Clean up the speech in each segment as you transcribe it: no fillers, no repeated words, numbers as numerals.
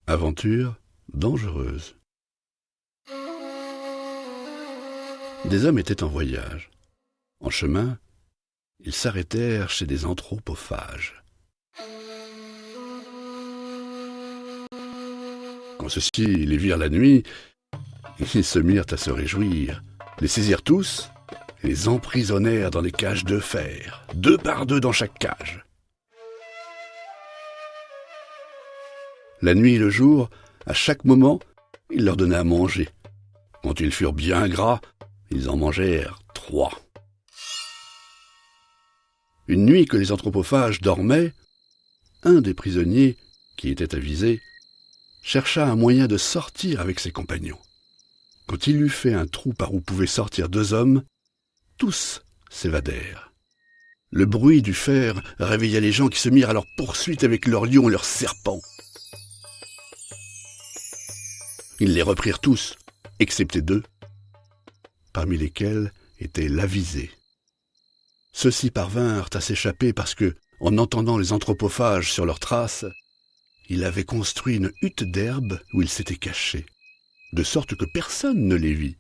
Aventure dangereuse. Des hommes étaient en voyage. En chemin, ils s'arrêtèrent chez des anthropophages. Quand ceux-ci les virent la nuit, ils se mirent à se réjouir, les saisirent tous et les emprisonnèrent dans des cages de fer, 2 par 2 dans chaque cage. La nuit et le jour, à chaque moment, ils leur donnaient à manger. Quand ils furent bien gras, ils en mangèrent 3. Une nuit que les anthropophages dormaient, un des prisonniers, qui était avisé, chercha un moyen de sortir avec ses compagnons. Quand il eut fait un trou par où pouvaient sortir 2 hommes, tous s'évadèrent. Le bruit du fer réveilla les gens qui se mirent à leur poursuite avec leurs lions et leurs serpents. Ils les reprirent tous, excepté 2, parmi lesquels était l'avisé. Ceux-ci parvinrent à s'échapper parce que, en entendant les anthropophages sur leurs traces, il avait construit une hutte d'herbe où ils s'étaient cachés, de sorte que personne ne les vit.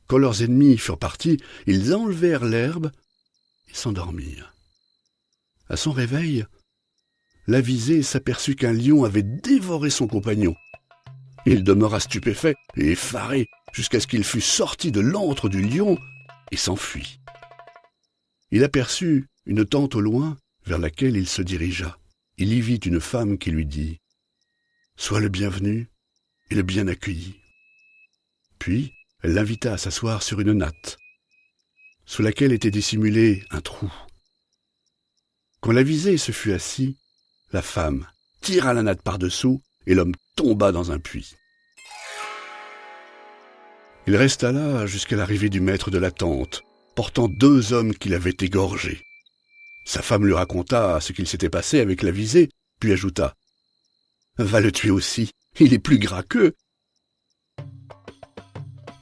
Quand leurs ennemis furent partis, ils enlevèrent l'herbe et s'endormirent. À son réveil, l'avisé s'aperçut qu'un lion avait dévoré son compagnon. Il demeura stupéfait et effaré jusqu'à ce qu'il fût sorti de l'antre du lion et s'enfuit. Il aperçut une tente au loin vers laquelle il se dirigea. Il y vit une femme qui lui dit « Sois le bienvenu et le bien accueilli ». Puis elle l'invita à s'asseoir sur une natte, sous laquelle était dissimulé un trou. Quand l'avisé se fut assis, la femme tira la natte par-dessous et l'homme tomba dans un puits. Il resta là jusqu'à l'arrivée du maître de la tente, portant 2 hommes qui l'avaient égorgé. Sa femme lui raconta ce qu'il s'était passé avec l'avisé, puis ajouta « Va le tuer aussi, il est plus gras qu'eux !»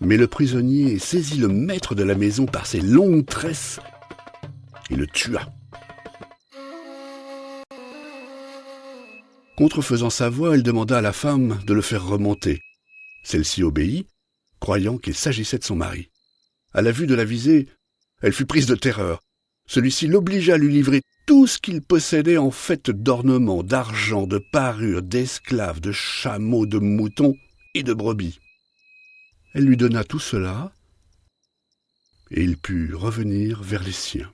Mais le prisonnier saisit le maître de la maison par ses longues tresses et le tua. Contrefaisant sa voix, il demanda à la femme de le faire remonter. Celle-ci obéit, croyant qu'il s'agissait de son mari. À la vue de l'avisé, elle fut prise de terreur. Celui-ci l'obligea à lui livrer tout ce qu'il possédait en fait d'ornements, d'argent, de parures, d'esclaves, de chameaux, de moutons et de brebis. Elle lui donna tout cela, et il put revenir vers les siens.